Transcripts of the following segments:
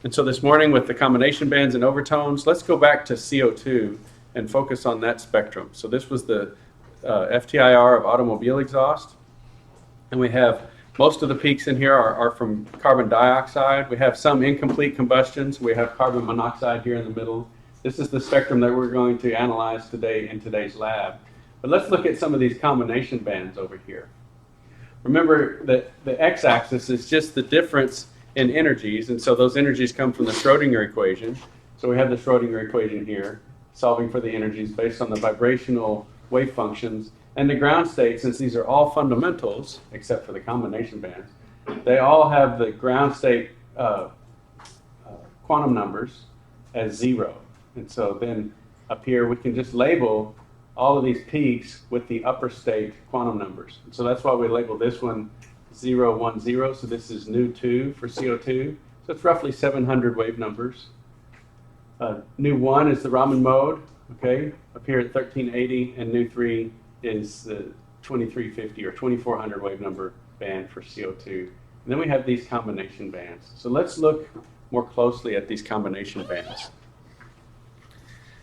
And so this morning with the combination bands and overtones, let's go back to CO2 and focus on that spectrum. So this was the FTIR of automobile exhaust. And we have most of the peaks in here are from carbon dioxide. We have some incomplete combustions. We have carbon monoxide here in the middle. This is the spectrum that we're going to analyze today in today's lab. But let's look at some of these combination bands over here. Remember that the x-axis is just the difference in energies, and so those energies come from the Schrodinger equation. So we have the Schrodinger equation here, solving for the energies based on the vibrational wave functions. And the ground state, since these are all fundamentals, except for the combination bands, they all have the ground state quantum numbers as 0. And so then up here we can just label all of these peaks with the upper state quantum numbers. And so that's why we label this one 0, 1, 0. So this is nu 2 for CO2. So it's roughly 700 wave numbers. Nu 1 is the Raman mode, okay, up here at 1380, and nu 3 is the 2350 or 2400 wave number band for CO2. And then we have these combination bands. So let's look more closely at these combination bands.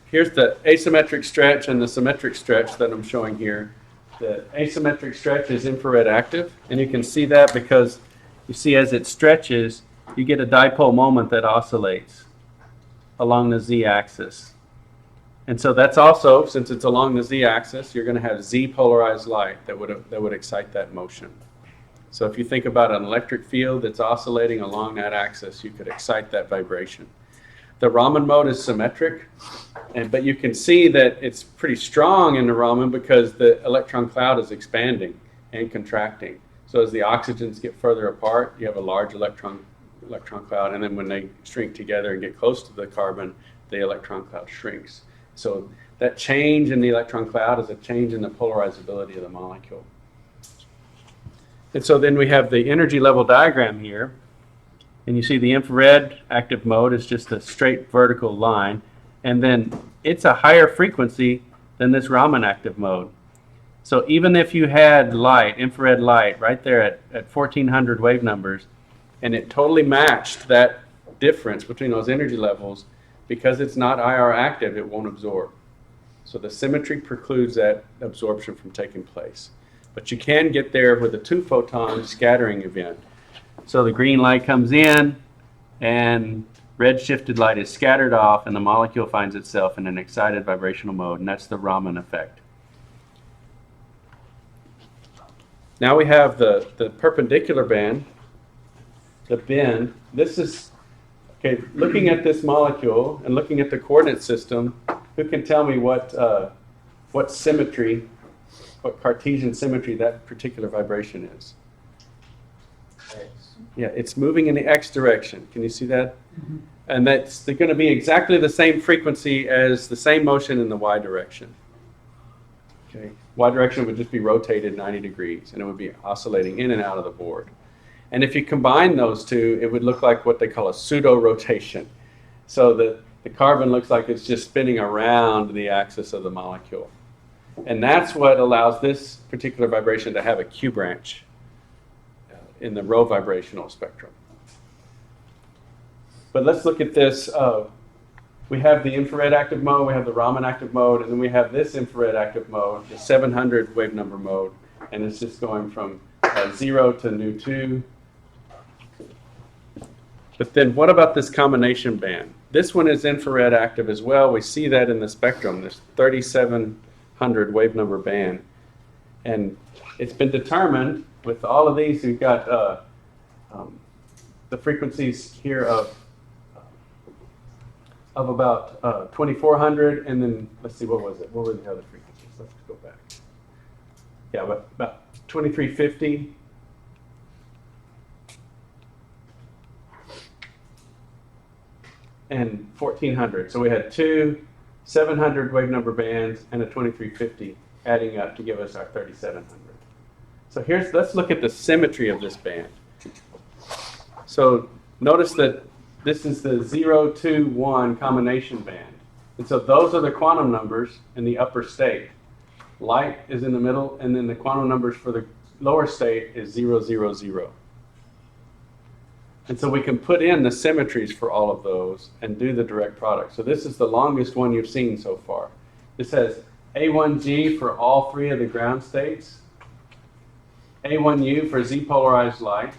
Here's the asymmetric stretch and the symmetric stretch that I'm showing here. The asymmetric stretch is infrared active, and you can see that because you see as it stretches, you get a dipole moment that oscillates along the z-axis. And so that's also, since it's along the z-axis, you're going to have z-polarized light that would excite that motion. So if you think about an electric field that's oscillating along that axis, you could excite that vibration. The Raman mode is symmetric, but you can see that it's pretty strong in the Raman because the electron cloud is expanding and contracting. So as the oxygens get further apart, you have a large electron cloud, and then when they shrink together and get close to the carbon, the electron cloud shrinks. So that change in the electron cloud is a change in the polarizability of the molecule. And so then we have the energy level diagram here. And you see the infrared active mode is just a straight vertical line. And then it's a higher frequency than this Raman active mode. So even if you had light, infrared light, right there at 1400 wave numbers, and it totally matched that difference between those energy levels, because it's not IR active, it won't absorb. So the symmetry precludes that absorption from taking place. But you can get there with a 2-photon scattering event. So the green light comes in, and red shifted light is scattered off, and the molecule finds itself in an excited vibrational mode, and that's the Raman effect. Now we have the perpendicular band, the bend. This is, okay, looking at this molecule and looking at the coordinate system, who can tell me what symmetry, what Cartesian symmetry that particular vibration is? Yeah, it's moving in the x direction. Can you see that? Mm-hmm. And that's going to be exactly the same frequency as the same motion in the y direction. Okay, y direction would just be rotated 90 degrees, and it would be oscillating in and out of the board. And if you combine those two, it would look like what they call a pseudo-rotation. So the carbon looks like it's just spinning around the axis of the molecule. And that's what allows this particular vibration to have a Q branch in the rho vibrational spectrum. But let's look at this. We have the infrared active mode, we have the Raman active mode, and then we have this infrared active mode, the 700 wave number mode, and it's just going from 0 to nu 2. But then what about this combination band? This one is infrared active as well. We see that in the spectrum, this 3700 wave number band. And it's been determined with all of these, we've got the frequencies here of about 2400, and then let's see, what was it? What were the other frequencies? Let's go back. Yeah, about 2350. And 1400. So we had two 700 wave number bands and a 2350 adding up to give us our 3700. So let's look at the symmetry of this band. So notice that this is the 0, 2, 1 combination band. And so those are the quantum numbers in the upper state. Light is in the middle, and then the quantum numbers for the lower state is 0, 0, 0. And so we can put in the symmetries for all of those and do the direct product. So this is the longest one you've seen so far. This has A1G for all three of the ground states, A1U for Z-polarized light,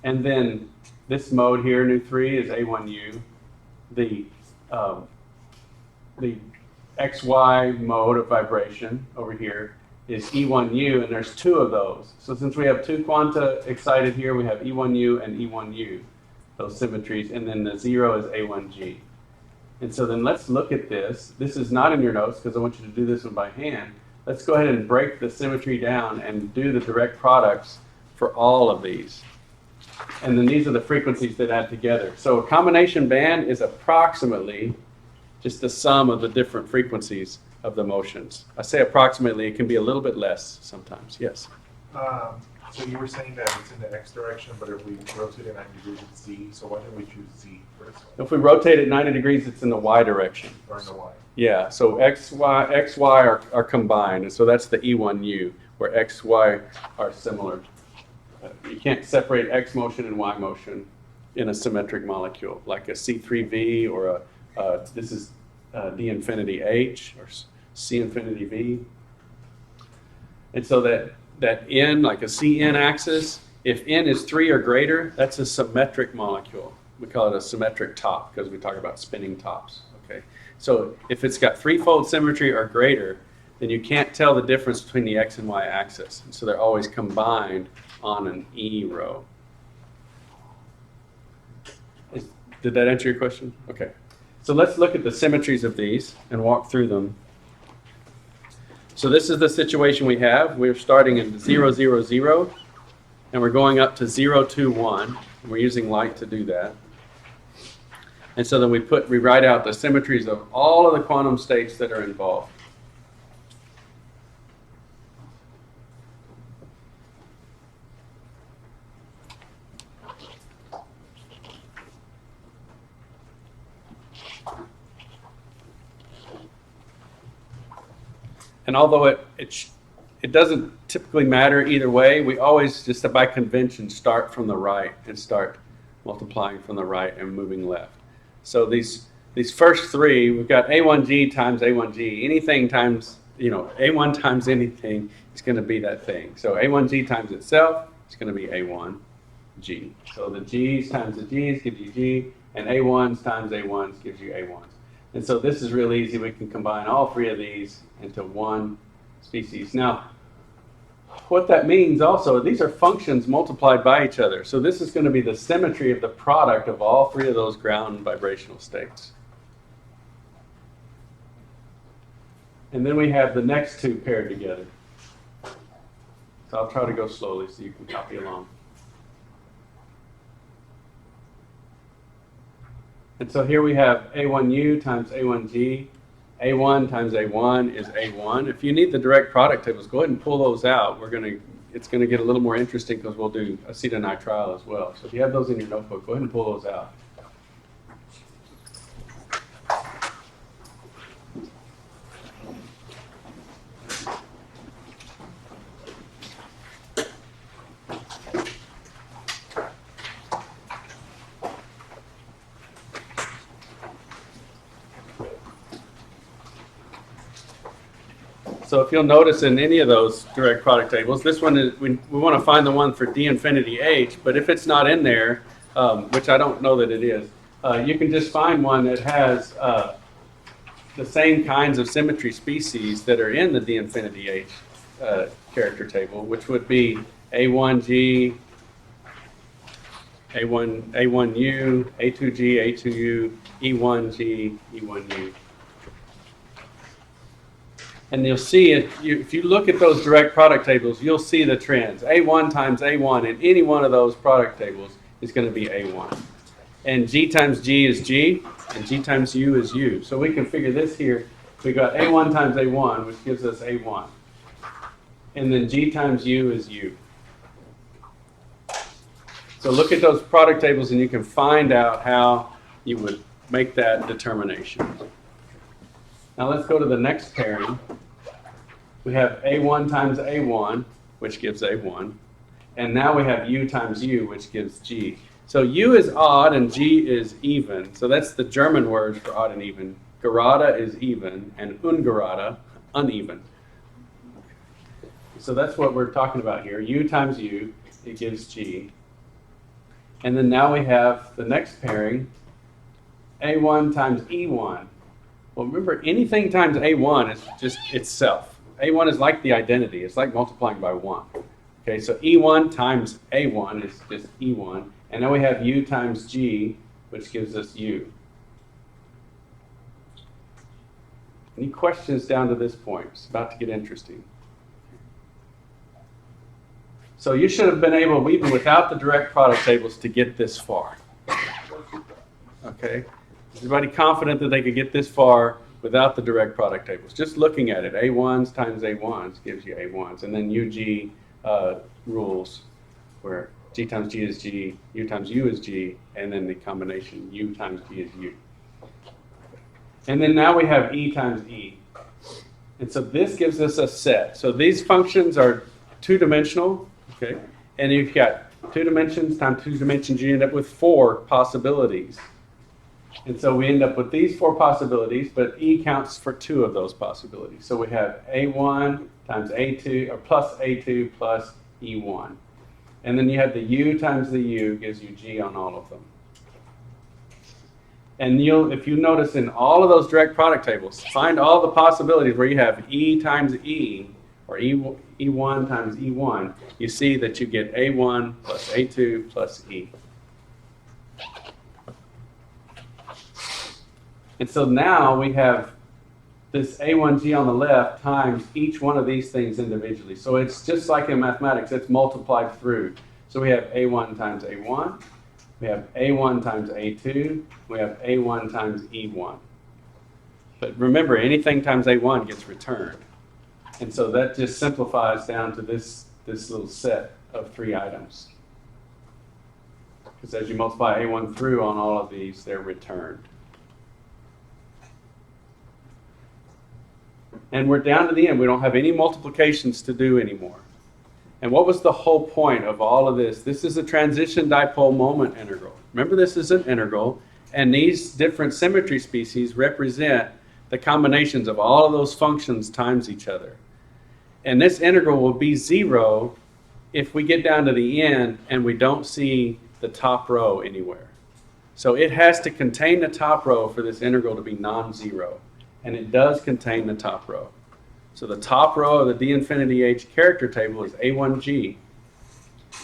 and then this mode here, nu 3, is A1U. The XY mode of vibration over here is E1U, and there's two of those. So since we have two quanta excited here, we have E1U and E1U, those symmetries, and then the 0 is A1G. And so then let's look at this. This is not in your notes because I want you to do this one by hand. Let's go ahead and break the symmetry down and do the direct products for all of these. And then these are the frequencies that add together. So a combination band is approximately just the sum of the different frequencies of the motions. I say approximately, it can be a little bit less sometimes. Yes? So you were saying that it's in the X direction, but if we rotate it 90 degrees, it's Z. So why didn't we choose Z first? If we rotate it 90 degrees, it's in the Y direction. Or in the Y? Yeah, so XY are combined, and so that's the E1U, where XY are similar. You can't separate X motion and Y motion in a symmetric molecule, like a C3V or this is D infinity H or C infinity V. And so that N, like a CN axis, if N is 3 or greater, that's a symmetric molecule. We call it a symmetric top because we talk about spinning tops. Okay, so if it's got threefold symmetry or greater, then you can't tell the difference between the X and Y axis. And so they're always combined on an E row. Did that answer your question? Okay. So let's look at the symmetries of these and walk through them. So this is the situation we have. We're starting in 0, 0, 0, and we're going up to 0, 2, 1. And we're using light to do that. And so then we write out the symmetries of all of the quantum states that are involved. And although it doesn't typically matter either way, we always, just by convention, start from the right and start multiplying from the right and moving left. So these first three, we've got A1G times A1G. Anything times, A1 times anything is going to be that thing. So A1G times itself is going to be A1G. So the G's times the G's gives you G, and A1s times A1s gives you A1s. And so this is real easy. We can combine all three of these into one species. Now, what that means also, these are functions multiplied by each other. So this is going to be the symmetry of the product of all three of those ground vibrational states. And then we have the next two paired together. So I'll try to go slowly so you can copy along. And so here we have A1U times A1G. A1 times A1 is A1. If you need the direct product tables, go ahead and pull those out. It's going to get a little more interesting because we'll do acetonitrile as well. So if you have those in your notebook, go ahead and pull those out. So if you'll notice in any of those direct product tables, this one is, we want to find the one for D infinity H, but if it's not in there, which I don't know that it is, you can just find one that has the same kinds of symmetry species that are in the D infinity H character table, which would be A1G, A1U, A2G, A2U, E1G, E1U. And you'll see, if you look at those direct product tables, you'll see the trends. A1 times A1 in any one of those product tables is going to be A1. And G times G is G, and G times U is U. So we can figure this here. We got A1 times A1, which gives us A1. And then G times U is U. So look at those product tables and you can find out how you would make that determination. Now let's go to the next pairing. We have A1 times A1, which gives A1. And now we have U times U, which gives G. So U is odd and G is even. So that's the German word for odd and even. Gerade is even, and ungerade, uneven. So that's what we're talking about here. U times U, it gives G. And then now we have the next pairing, A1 times E1. Well, remember, anything times A1 is just itself. A1 is like the identity. It's like multiplying by 1. Okay, so E1 times A1 is just E1. And now we have U times G, which gives us U. Any questions down to this point? It's about to get interesting. So you should have been able, even without the direct product tables, to get this far. Okay? Is everybody confident that they could get this far without the direct product tables? Just looking at it, A1s times A1s gives you A1s. And then UG rules, where G times G is G, U times U is G, and then the combination U times G is U. And then now we have E times E. And so this gives us a set. So these functions are two-dimensional, okay? And you've got 2 dimensions times 2 dimensions, you end up with 4 possibilities. And so we end up with these 4 possibilities, but E counts for 2 of those possibilities. So we have A1 times A2, or plus A2 plus E1. And then you have the U times the U gives you G on all of them. And if you notice in all of those direct product tables, find all the possibilities where you have E times E, or E1 times E1, you see that you get A1 plus A2 plus E. And so now we have this A1G on the left times each one of these things individually. So it's just like in mathematics, it's multiplied through. So we have A1 times A1, we have A1 times A2, we have A1 times E1. But remember, anything times A1 gets returned. And so that just simplifies down to this little set of 3 items. Because as you multiply A1 through on all of these, they're returned. And we're down to the end. We don't have any multiplications to do anymore. And what was the whole point of all of this? This is a transition dipole moment integral. Remember, this is an integral, and these different symmetry species represent the combinations of all of those functions times each other. And this integral will be 0 if we get down to the end and we don't see the top row anywhere. So it has to contain the top row for this integral to be non-zero. And it does contain the top row. So the top row of the d infinity h character table is A1G.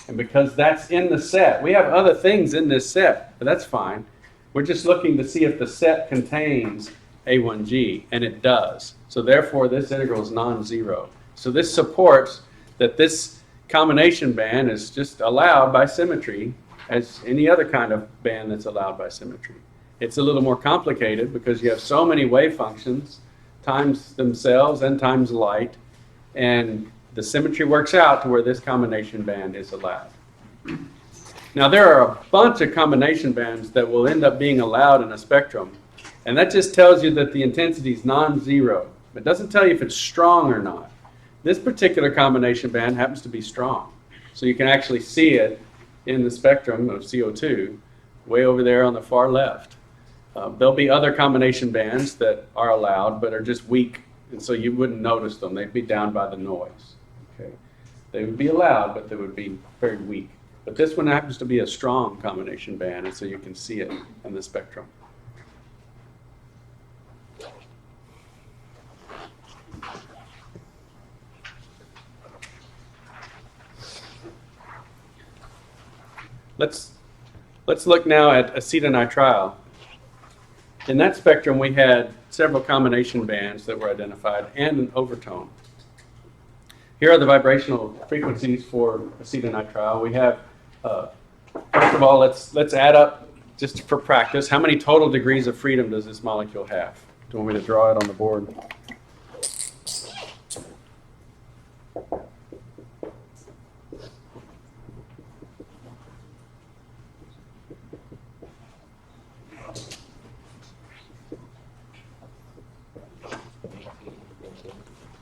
And because that's in the set, we have other things in this set, but that's fine. We're just looking to see if the set contains A1G, and it does. So therefore, this integral is non-zero. So this supports that this combination band is just allowed by symmetry as any other kind of band that's allowed by symmetry. It's a little more complicated because you have so many wave functions times themselves and times light, and the symmetry works out to where this combination band is allowed. Now there are a bunch of combination bands that will end up being allowed in a spectrum, and that just tells you that the intensity is non-zero. It doesn't tell you if it's strong or not. This particular combination band happens to be strong, so you can actually see it in the spectrum of CO2 way over there on the far left. There'll be other combination bands that are allowed but are just weak, and so you wouldn't notice them. They'd be down by the noise. Okay? They would be allowed, but they would be very weak. But this one happens to be a strong combination band, and so you can see it in the spectrum. Let's look now at acetonitrile. In that spectrum, we had several combination bands that were identified and an overtone. Here are the vibrational frequencies for acetonitrile. We have, first of all, let's add up, just for practice, how many total degrees of freedom does this molecule have? Do you want me to draw it on the board?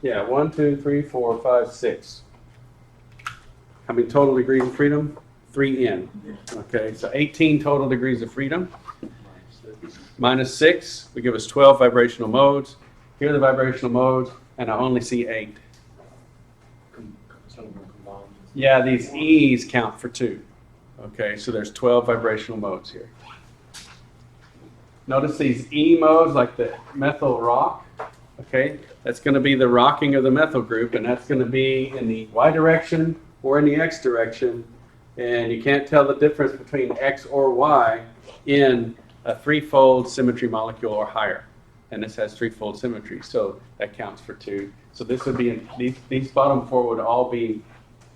Yeah, 1, 2, 3, 4, 5, 6. How total degrees of freedom? 3n. Okay, so 18 total degrees of freedom. Minus 6 would give us 12 vibrational modes. Here are the vibrational modes, and I only see 8. Yeah, these E's count for 2. Okay, so there's 12 vibrational modes here. Notice these E modes, like the methyl rock. Okay, that's going to be the rocking of the methyl group, and that's going to be in the Y direction or in the X direction. And you can't tell the difference between X or Y in a threefold symmetry molecule or higher. And this has threefold symmetry, so that counts for 2. So this would be, these bottom 4 would all be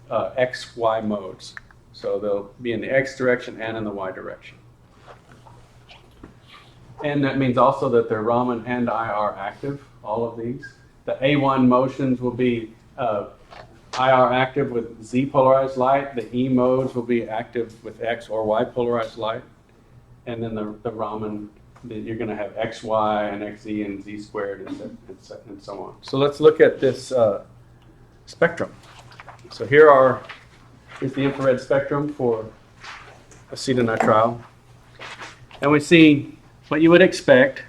X, Y modes. So they'll be in the X direction and in the Y direction. And that means also that they're Raman and IR active, all of these. The A1 motions will be IR active with Z polarized light. The E modes will be active with X or Y polarized light. And then the Raman, you're going to have XY and XZ and Z squared and so on. So let's look at this spectrum. So here's the infrared spectrum for acetonitrile. And we see what you would expect,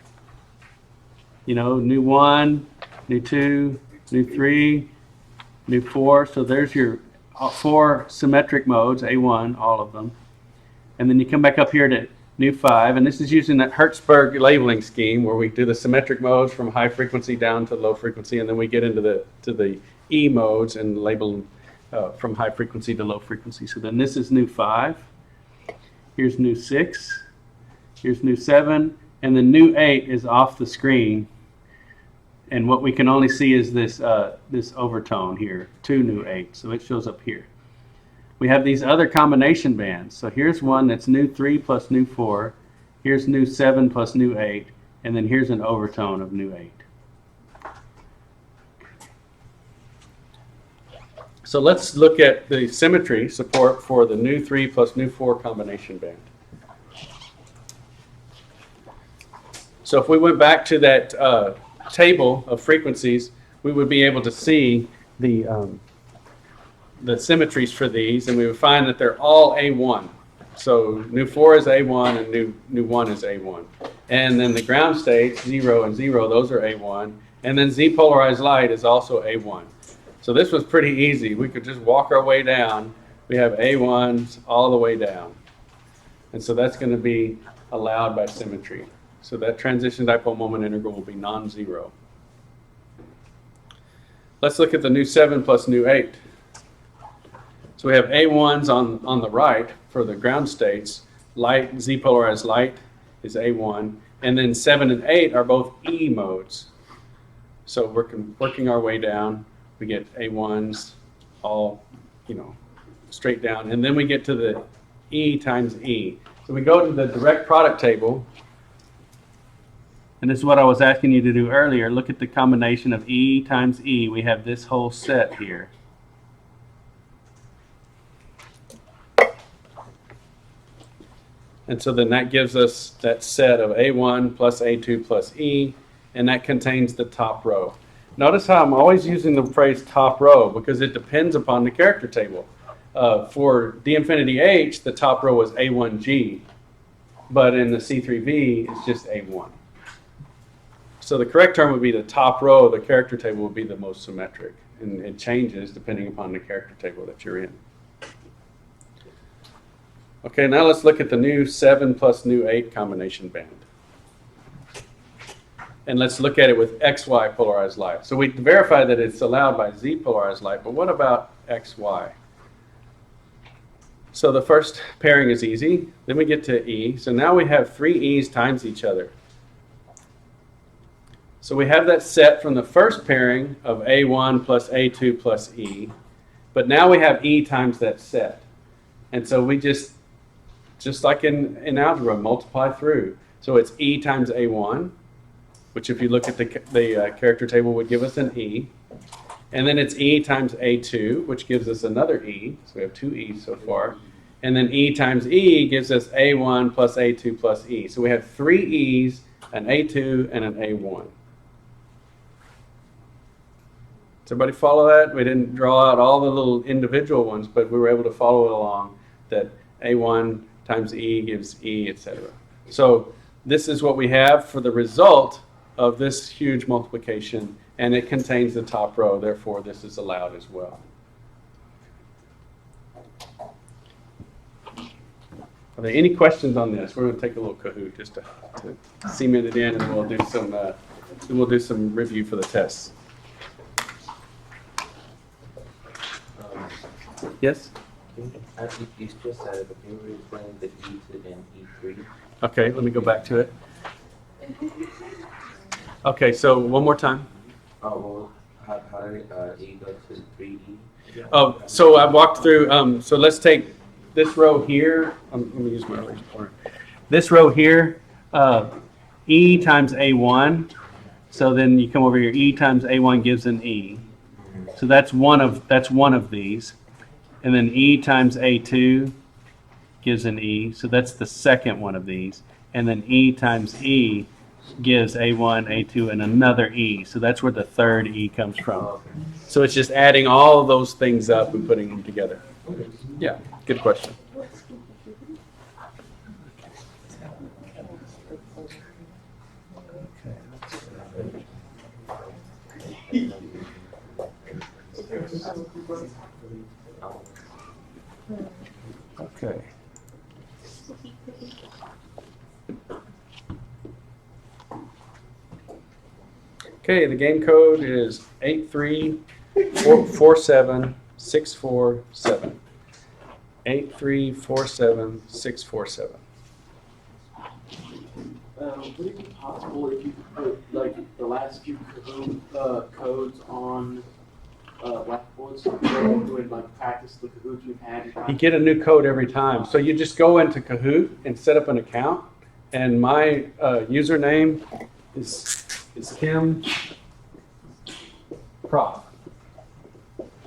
new 1, new 2, new 3, new 4. So there's your 4 symmetric modes, A1, all of them. And then you come back up here to new 5, and this is using that Hertzberg labeling scheme where we do the symmetric modes from high frequency down to low frequency, and then we get into the E modes and label them from high frequency to low frequency. So then this is new 5. Here's new 6. Here's new 7. And then new 8 is off the screen. And what we can only see is this overtone here, 2 new 8. So it shows up here. We have these other combination bands. So here's one that's new 3 plus new 4. Here's new 7 plus new 8. And then here's an overtone of new 8. So let's look at the symmetry support for the new 3 plus new 4 combination band. So if we went back to that table of frequencies, we would be able to see the symmetries for these, and we would find that they're all A1. So new 4 is A1 and new 1 is A1. And then the ground states, 0 and 0, those are A1. And then Z polarized light is also A1. So this was pretty easy. We could just walk our way down. We have A1s all the way down. And so that's going to be allowed by symmetry. So that transition dipole moment integral will be non-zero. Let's look at the new 7 plus new 8. So we have A1s on the right for the ground states. Light, Z polarized light is A1. And then 7 and 8 are both E modes. So working our way down, we get A1s all, straight down. And then we get to the E times E. So we go to the direct product table. And this is what I was asking you to do earlier. Look at the combination of E times E. We have this whole set here. And so then that gives us that set of A1 plus A2 plus E, and that contains the top row. Notice how I'm always using the phrase top row because it depends upon the character table. For D infinity H, the top row was A1G, but in the C3V, it's just A1. So the correct term would be the top row of the character table would be the most symmetric, and it changes depending upon the character table that you're in. Okay, now let's look at the new 7 plus new 8 combination band. And let's look at it with XY polarized light. So we verify that it's allowed by Z polarized light, but what about XY? So the first pairing is easy. Then we get to E. So now we have 3 E's times each other. So we have that set from the first pairing of A1 plus A2 plus E. But now we have E times that set. And so we just like in algebra, multiply through. So it's E times A1, which if you look at the character table would give us an E. And then it's E times A2, which gives us another E. So we have 2 E's so far. And then E times E gives us A1 plus A2 plus E. So we have 3 E's, an A2, and an A1. Does everybody follow that? We didn't draw out all the little individual ones, but we were able to follow it along, that A1 times E gives E, etc. So this is what we have for the result of this huge multiplication, and it contains the top row, therefore this is allowed as well. Are there any questions on this? We're going to take a little Kahoot just to cement it in, and we'll do some review for the tests. Yes? As you just said, but can you explain the E2 and E3? Okay, let me go back to it. Okay, so one more time. Oh, well, how did E go to 3E? Oh, so I walked through, so let's take this row here. Let me use my laser pointer. This row here, E times A1. So then you come over here, E times A1 gives an E. So that's one of these. And then E times A2 gives an E. So that's the second one of these. And then E times E gives A1, A2, and another E. So that's where the third E comes from. So it's just adding all of those things up and putting them together. Yeah, good question. Okay. Okay, the game code is 8347647. 8347647. Would it be possible if you put like the last few codes on blackboards so you would like practice the Kahoot you've had? You get a new code every time. So you just go into Kahoot and set up an account. And my username is CHEM Prof.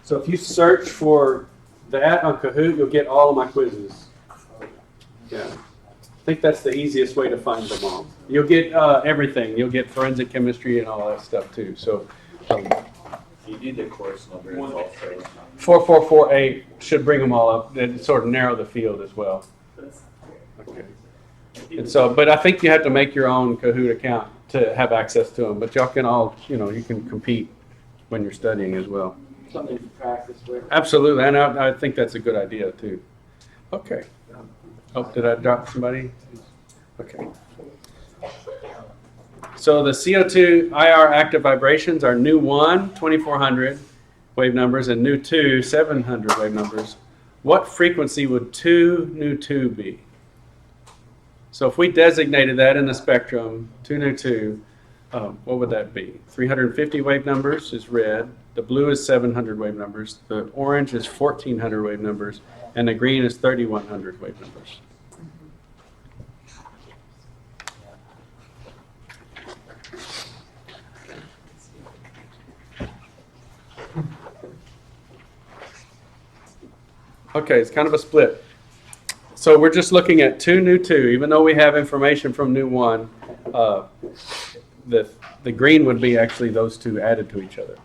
So if you search for that on Kahoot, you'll get all of my quizzes. Yeah. I think that's the easiest way to find them all. You'll get everything. You'll get forensic chemistry and all that stuff too. So You need the course number also. 4448 should bring them all up and sort of narrow the field as well. Okay. And so, but I think you have to make your own Kahoot account to have access to them. But y'all can all, you can compete when you're studying as well. Something to practice with. Absolutely, and I think that's a good idea too. Okay. Oh, did I drop somebody? Okay. So the CO2 IR active vibrations are nu 1, 2400 wave numbers, and nu 2, 700 wave numbers. What frequency would 2 nu 2 be? So if we designated that in the spectrum, 2 nu 2, what would that be? 350 wave numbers is red. The blue is 700 wave numbers. The orange is 1400 wave numbers. And the green is 3100 wave numbers. Okay, it's kind of a split. So we're just looking at 2 nu 2. Even though we have information from nu 1, the green would be actually those two added to each other.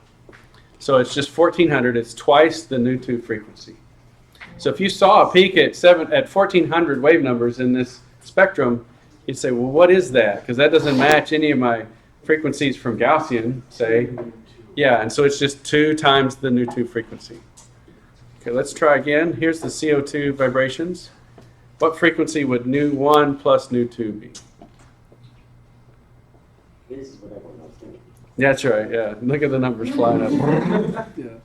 So it's just 1400. It's twice the nu 2 frequency. So if you saw a peak at 1400 wave numbers in this spectrum, you'd say, well, what is that? Because that doesn't match any of my frequencies from Gaussian, say. Yeah, and so it's just 2 times the nu 2 frequency. Okay, let's try again. Here's the CO2 vibrations. What frequency would nu 1 plus nu 2 be? This is what everyone was thinking. Yeah, that's right, yeah. Look at the numbers flying up. Yeah.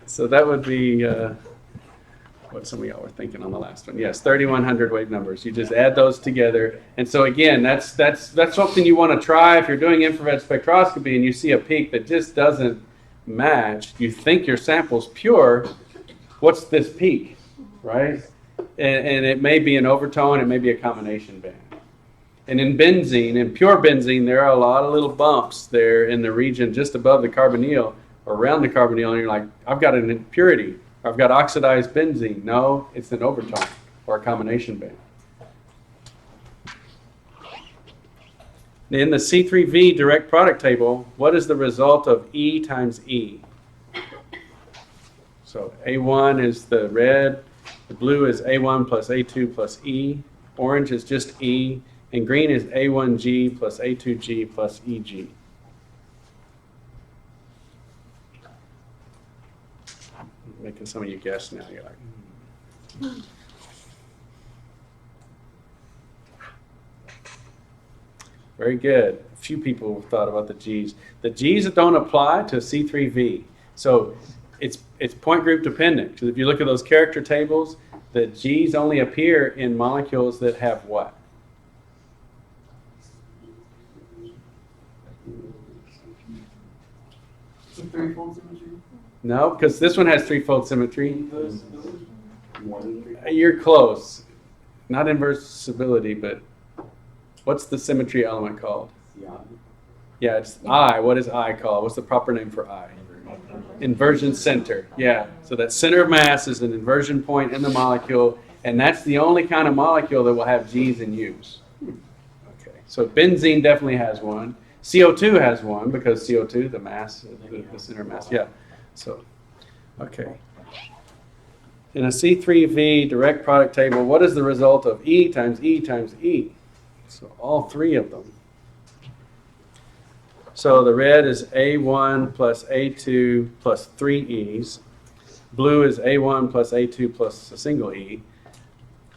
So that would be what some of y'all were thinking on the last one. Yes, 3100 wave numbers. You just add those together. And so again, that's something you want to try if you're doing infrared spectroscopy and you see a peak that just doesn't match. You think your sample's pure. What's this peak, right? And it may be an overtone, it may be a combination band. And in benzene, in pure benzene, there are a lot of little bumps there in the region just above the carbonyl or around the carbonyl, and you're like, I've got an impurity, or I've got oxidized benzene. No, it's an overtone or a combination band. In the C3V direct product table, what is the result of E times E? So A1 is the red, the blue is A1 plus A2 plus E, orange is just E, and green is A1G plus A2G plus EG. Making some of you guess now. You're like, Very good. A few people have thought about the G's. The G's don't apply to C3V. So it's point group dependent. Because if you look at those character tables, the G's only appear in molecules that have what? Threefold symmetry? No, because this one has threefold symmetry. Those more than three. You're close. Not inversibility, but what's the symmetry element called? Yeah, it's I. What is I called? What's the proper name for I? Inversion center. Yeah. So that center of mass is an inversion point in the molecule, and that's the only kind of molecule that will have G's and U's. Okay. So benzene definitely has one. CO2 has one because CO2, the mass, the center mass. Yeah. So, okay. In a C3V direct product table, what is the result of E times E times E? So all three of them. So the red is A1 plus A2 plus 3 E's. Blue is A1 plus A2 plus a single E.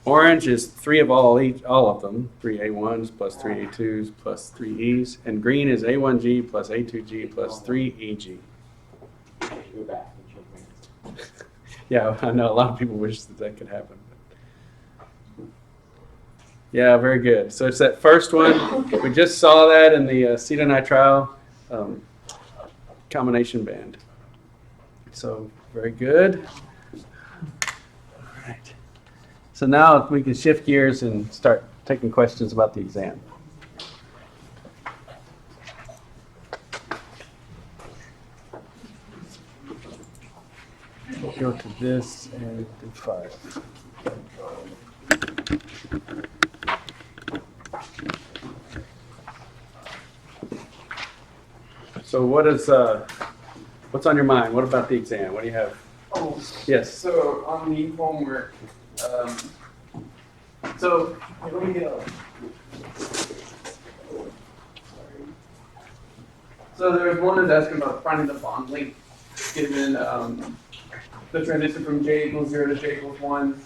Orange is three of all of them, 3 A1s plus 3 A2s plus 3 E's. And green is A1G plus A2G plus 3 EG. Go back and check. Yeah, I know a lot of people wish that could happen. Yeah, very good. So it's that first one. We just saw that in the acetonitrile combination band. So very good. All right. So now we can shift gears and start taking questions about the exam. We'll go to this and do 5. So what's on your mind? What about the exam? What do you have? Oh, Yes. so on the homework, so let me get a. So there was one that's asking about finding the bond length given the transition from J equals 0 to J equals 1,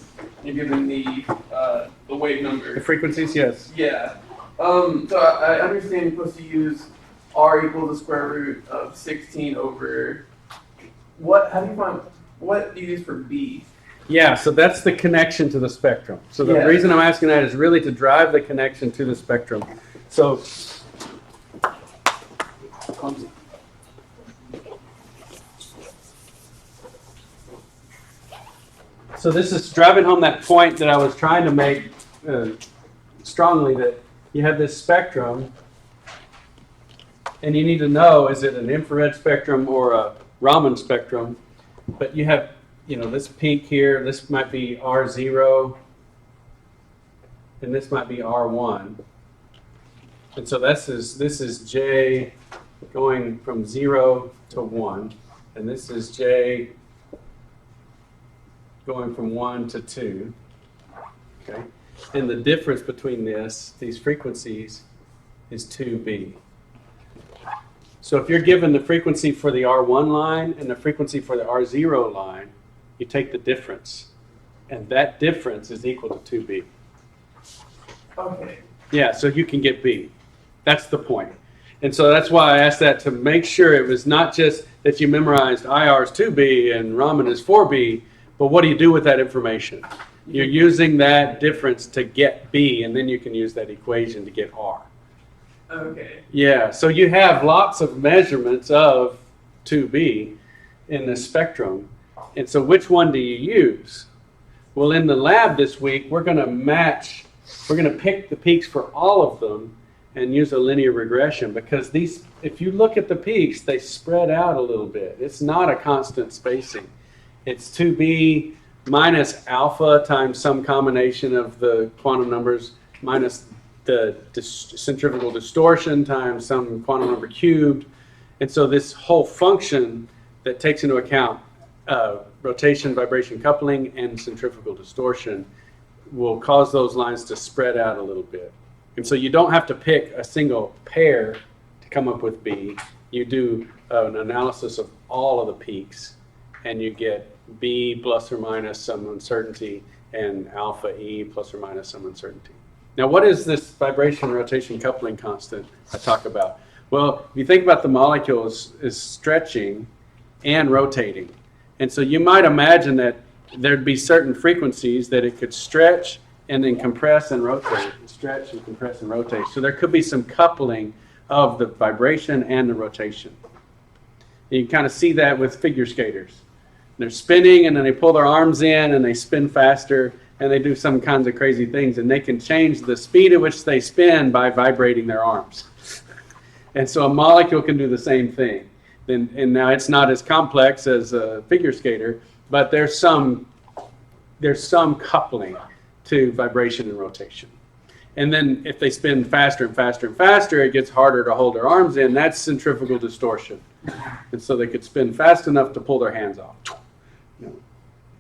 and given the wave number. The frequencies, yes. Yeah. So I understand you're supposed to use R equals the square root of 16 over what? How do you find what do you use for B? Yeah, so that's the connection to the spectrum. So the Yeah. reason I'm asking that is really to drive the connection to the spectrum. So this is driving home that point that I was trying to make strongly, that you have this spectrum and you need to know, is it an infrared spectrum or a Raman spectrum? But you have, this peak here, this might be R0, and this might be R1. And so this is J going from 0 to 1, and this is J going from 1 to 2. Okay? And the difference between these frequencies is 2B. So if you're given the frequency for the R1 line and the frequency for the R0 line, you take the difference. And that difference is equal to 2B. Okay. Yeah, so you can get B. That's the point. And so that's why I asked that, to make sure it was not just that you memorized IR is 2B and Raman is 4B, but what do you do with that information? You're using that difference to get B, and then you can use that equation to get R. Okay. Yeah, so you have lots of measurements of 2B in the spectrum. And so which one do you use? Well, in the lab this week, we're going to pick the peaks for all of them and use a linear regression, because these, if you look at the peaks, they spread out a little bit. It's not a constant spacing. It's 2B minus alpha times some combination of the quantum numbers minus the centrifugal distortion times some quantum number cubed. And so this whole function that takes into account rotation, vibration coupling, and centrifugal distortion will cause those lines to spread out a little bit. And so you don't have to pick a single pair to come up with B. You do an analysis of all of the peaks, and you get B plus or minus some uncertainty, and alpha E plus or minus some uncertainty. Now, what is this vibration rotation coupling constant I talk about? Well, if you think about the molecule is stretching and rotating. And so you might imagine that there'd be certain frequencies that it could stretch and then compress and rotate, stretch and compress and rotate. So there could be some coupling of the vibration and the rotation. And you kind of see that with figure skaters. They're spinning and then they pull their arms in and they spin faster and they do some kinds of crazy things, and they can change the speed at which they spin by vibrating their arms. And so a molecule can do the same thing. And now it's not as complex as a figure skater, but there's some coupling to vibration and rotation. And then if they spin faster and faster and faster, it gets harder to hold their arms in. That's centrifugal distortion. And so they could spin fast enough to pull their hands off. No,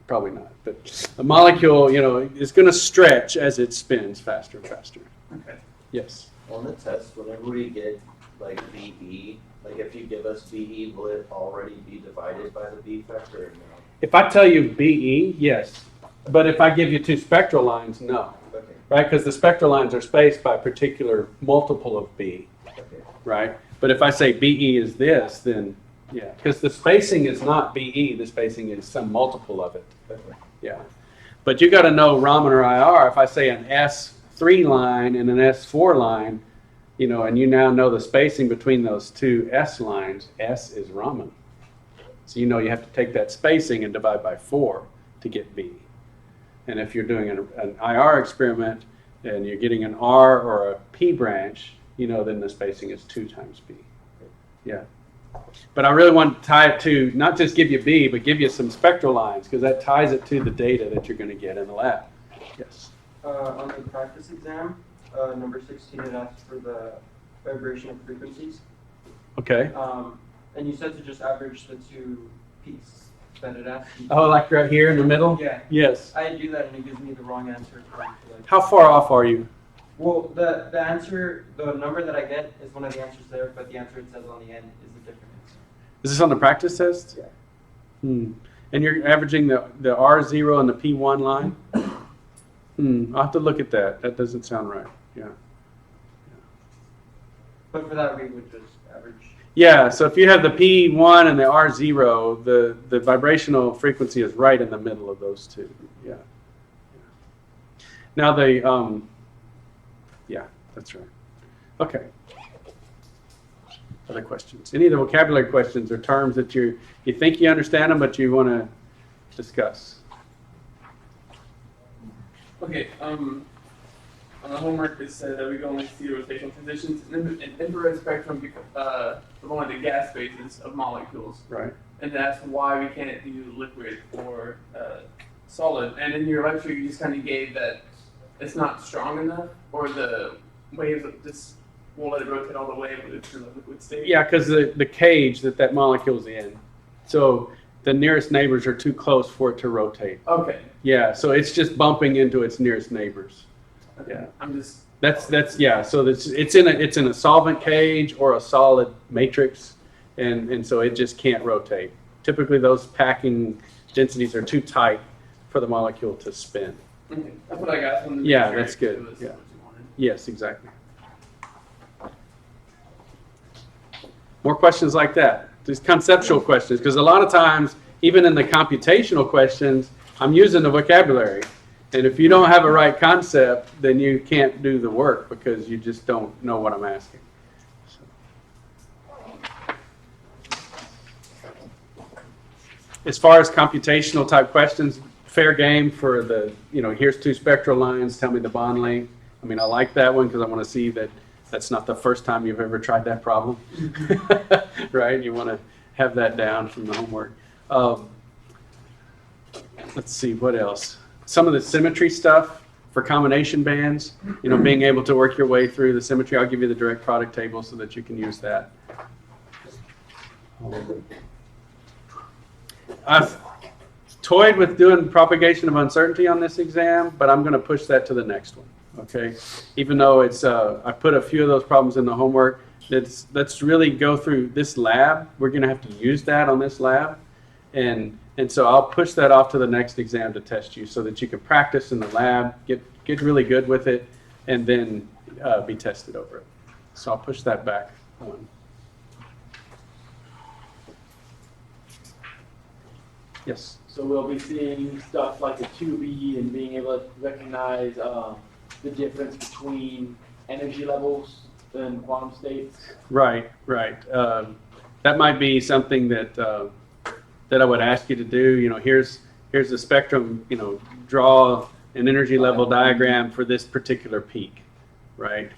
probably not. But a molecule, is going to stretch as it spins faster and faster. Okay. Yes. On the test, whenever we get like BE, like if you give us BE, will it already be divided by the B factor or no? If I tell you BE, yes. But if I give you two spectral lines, no. Okay. Right? Because the spectral lines are spaced by a particular multiple of B. Okay. Right? But if I say BE is this, then yeah. Because the spacing is not BE, the spacing is some multiple of it. Okay. Yeah. But you got to know Raman or IR. If I say an S3 line and an S4 line, and you now know the spacing between those two S lines, S is Raman. So you have to take that spacing and divide by 4 to get B. And if you're doing an IR experiment and you're getting an R or a P branch, then the spacing is 2 times B. Yeah. But I really want to tie it to, not just give you B, but give you some spectral lines, because that ties it to the data that you're going to get in the lab. Yes. On the practice exam, number 16, it asks for the vibration of frequencies. Okay. And you said to just average the 2 peaks that it asks you. Oh, like right here in the middle? Yeah. Yes. I do that and it gives me the wrong answer. How far off are you? Well, the answer, the number that I get is one of the answers there, but the answer it says on the end is a different answer. Is this on the practice test? Yeah. And you're averaging the R0 and the P1 line? I'll have to look at that. That doesn't sound right. Yeah. But for that, we would just average. Yeah, so if you have the P1 and the R0, the vibrational frequency is right in the middle of those two. Yeah. Now yeah, that's right. Okay. Other questions? Any of the vocabulary questions or terms that you think you understand them, but you want to discuss? Okay, on the homework it said that we can only see rotational conditions in infrared spectrum of only the gas phases of molecules. Right. And that's why we can't do liquid or solid. And in your lecture, you just kind of gave that it's not strong enough, or the waves just won't let it rotate all the way when it's in the liquid state. Yeah, because the cage that molecule's in, so the nearest neighbors are too close for it to rotate. Okay. Yeah, so it's just bumping into its nearest neighbors. Okay. Yeah. I'm just. That's yeah. So it's in a solvent cage or a solid matrix, and so it just can't rotate. Typically, those packing densities are too tight for the molecule to spin. Okay. That's what I got from the. Yeah, picture. that's good. It was Yeah. what you wanted. Yes, exactly. More questions like that. These conceptual questions, because a lot of times, even in the computational questions, I'm using the vocabulary. And if you don't have a right concept, then you can't do the work because you just don't know what I'm asking. So. As far as computational type questions, fair game for the, here's 2 spectral lines, tell me the bond length. I mean, I like that one because I want to see that that's not the first time you've ever tried that problem, right? You want to have that down from the homework. Let's see, what else? Some of the symmetry stuff for combination bands, being able to work your way through the symmetry. I'll give you the direct product table so that you can use that. toyed with doing propagation of uncertainty on this exam, but I'm going to push that to the next one. Okay, even though it's I put a few of those problems in the homework. Let's really go through this lab. We're going to have to use that on this lab, and so I'll push that off to the next exam to test you, so that you can practice in the lab, get really good with it, and then be tested over it. So I'll push that back one. Yes. So we'll be seeing stuff like a 2B and being able to recognize the difference between energy levels and quantum states. Right. That might be something that I would ask you to do. You know, here's the spectrum. You know, draw an energy level diagram for this particular peak, right?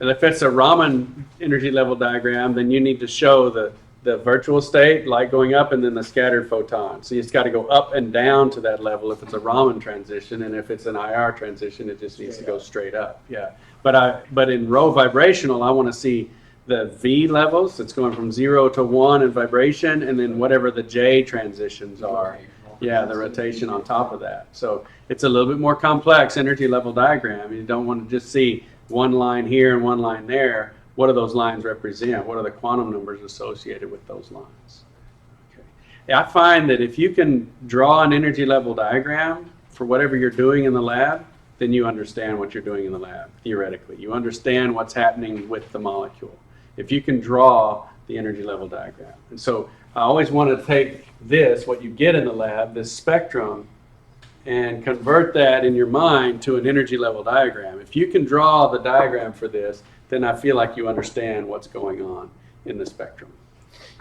And if it's a Raman energy level diagram, then you need to show the virtual state, light going up, and then the scattered photon. So it's got to go up and down to that level if it's a Raman transition, and if it's an IR transition, it just needs to go straight up. Yeah. But in row vibrational, I want to see the V levels. It's going from 0 to 1 in vibration, and then whatever the J transitions are. Yeah, the rotation on top of that. So it's a little bit more complex energy level diagram. You don't want to just see one line here and one line there. What do those lines represent? What are the quantum numbers associated with those lines? Okay. I find that if you can draw an energy level diagram for whatever you're doing in the lab, then you understand what you're doing in the lab, theoretically. You understand what's happening with the molecule. If you can draw the energy level diagram. And so I always want to take this, what you get in the lab, this spectrum, and convert that in your mind to an energy level diagram. If you can draw the diagram for this, then I feel like you understand what's going on in the spectrum.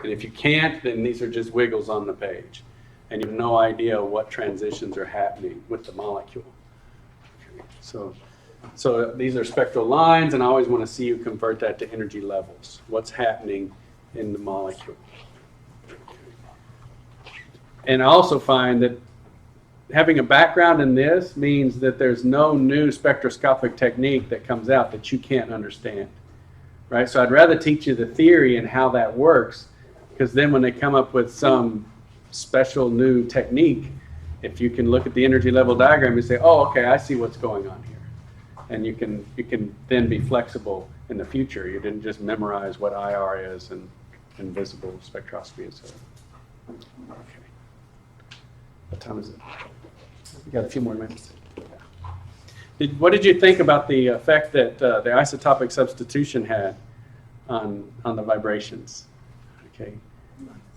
And if you can't, then these are just wiggles on the page. And you have no idea what transitions are happening with the molecule. So these are spectral lines, and I always want to see you convert that to energy levels. What's happening in the molecule. And I also find that having a background in this means that there's no new spectroscopic technique that comes out that you can't understand, right? So I'd rather teach you the theory and how that works, because then when they come up with some special new technique, if you can look at the energy level diagram and say, oh, okay, I see what's going on here. And you can then be flexible in the future. You didn't just memorize what IR is and visible spectroscopy is. Okay. What time is it? We got a few more minutes. What did you think about the effect that the isotopic substitution had on the vibrations? Okay,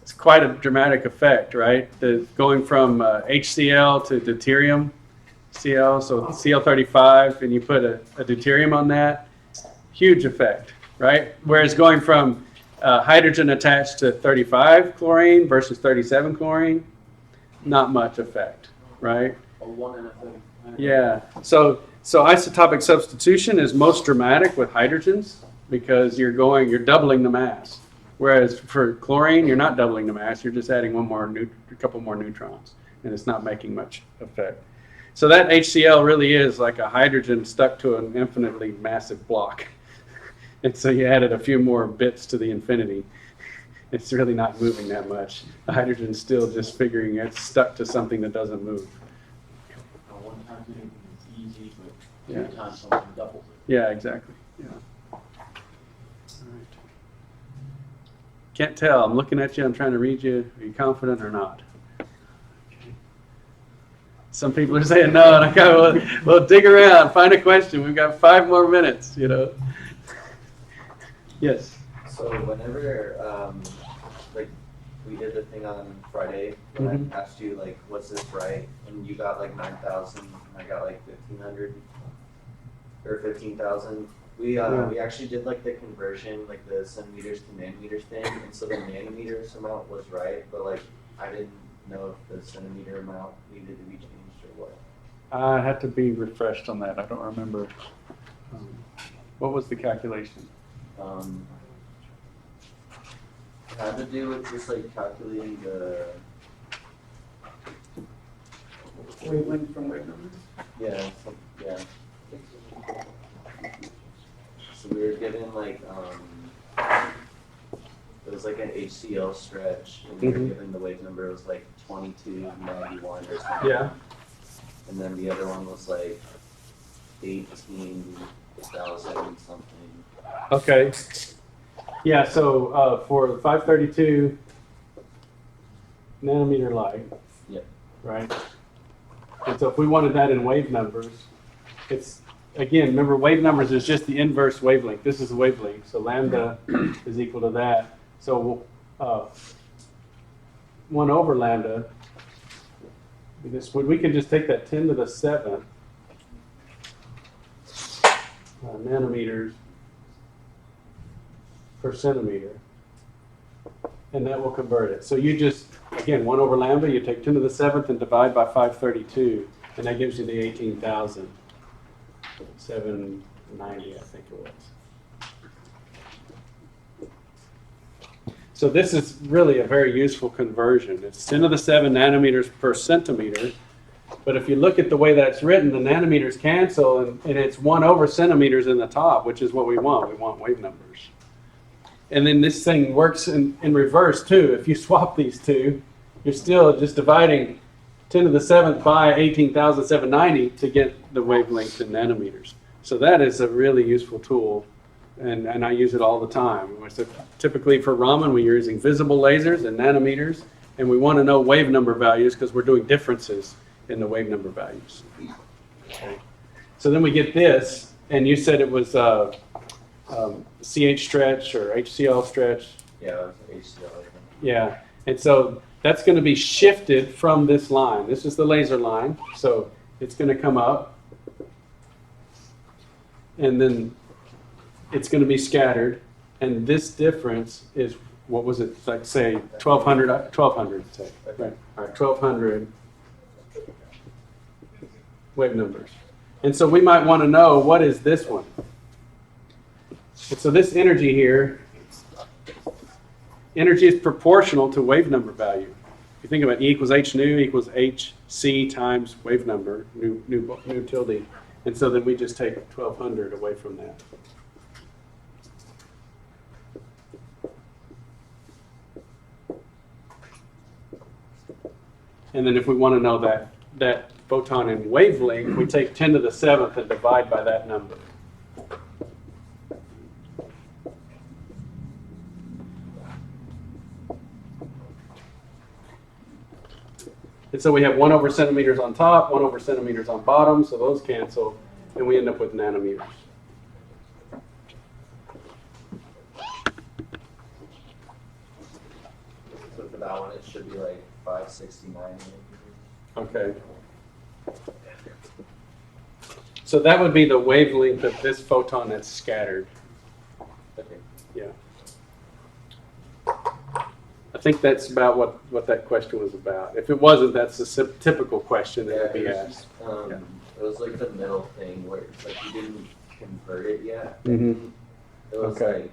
it's quite a dramatic effect, right? Going from HCl to deuterium Cl, so Cl35, and you put a deuterium on that, huge effect, right? Whereas going from hydrogen attached to 35 chlorine versus 37 chlorine, not much effect, right? Yeah, so isotopic substitution is most dramatic with hydrogens because you're doubling the mass. Whereas for chlorine, you're not doubling the mass, you're just adding a couple more neutrons, and it's not making much effect. So that HCl really is like a hydrogen stuck to an infinitely massive block. And so you added a few more bits to the infinity. It's really not moving that much. The hydrogen's still just figuring it's stuck to something that doesn't move. One time doing it is easy, but Yeah. 2 times something doubles it. Yeah, exactly. Yeah. All right. Can't tell. I'm looking at you. I'm trying to read you. Are you confident or not? Okay. Some people are saying no, and I kind of well, dig around, find a question. We've got 5 more minutes. Yes. So whenever, like, we did the thing on Friday, when I asked you, like, what's this, right? And you got, like, 9,000, and I got, like, 1,500, or 15,000. We actually did, like, the conversion, like, the centimeters to nanometers thing, and so the nanometers amount was right, but, like, I didn't know if the centimeter amount needed to be changed or what. I had to be refreshed on that. I don't remember. What was the calculation? It had to do with just like calculating the Wavelength from wave numbers? yeah. So we were given like it was like an HCl stretch, and we were Mhm. given the wave number, it was like 2291 or something. Yeah. And then the other one was like 18,000 something. Okay. Yeah, so for 532 nanometer light. Yep. Right? And so if we wanted that in wave numbers, it's, again, remember wave numbers is just the inverse wavelength. This is the wavelength, so lambda is equal to that. So 1 over lambda, we could just take that 10 to the 7th nanometers per centimeter, and that will convert it. So you just, again, 1 over lambda, you take 10 to the 7th and divide by 532, and that gives you the 18,790, I think it was. So this is really a very useful conversion. It's 10 to the 7 nanometers per centimeter, but if you look at the way that's written, the nanometers cancel, and it's 1 over centimeters in the top, which is what we want. We want wave numbers. And then this thing works in reverse too. If you swap these two, you're still just dividing 10 to the 7th by 18,790 to get the wavelength in nanometers. So that is a really useful tool, and I use it all the time. So typically for Raman, we're using visible lasers in nanometers, and we want to know wave number values because we're doing differences in the wave number values. Okay. So then we get this, and you said it was CH stretch or HCl stretch. Yeah, it was HCl, I think. Yeah, and so that's going to be shifted from this line. This is the laser line, so it's going to come up, and then it's going to be scattered, and this difference is, what was it, like say 1200, say, right? All right, 1200 wave numbers. And so we might want to know, what is this one? And so this energy here, energy is proportional to wave number value. If you think about E equals H nu equals HC times wave number, nu tilde. And so then we just take 1200 away from that. And then if we want to know that photon in wavelength, we take 10 to the 7th and divide by that number. And so we have 1 over centimeters on top, 1 over centimeters on bottom, so those cancel, and we end up with nanometers. So for that one, it should be like 569. Okay. So that would be the wavelength of this photon that's scattered. Okay. Yeah. I think that's about what that question was about. If it wasn't, that's the typical question that would be asked. It was like the middle thing where it's like you didn't convert it yet. Mm-hmm. It was Okay. like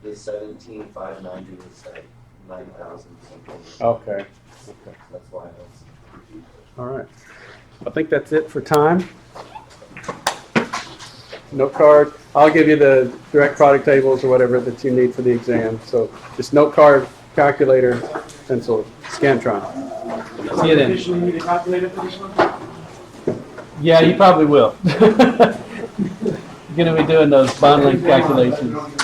the 17,590 was like 9,000 something. Okay. Okay. That's why I was confused. All right. I think that's it for time. Note card. I'll give you the direct product tables or whatever that you need for the exam. So just note card, calculator, pencil, Scantron. See you then. Additionally, need a calculator for this one? Yeah, you probably will. You're going to be doing those bond length calculations.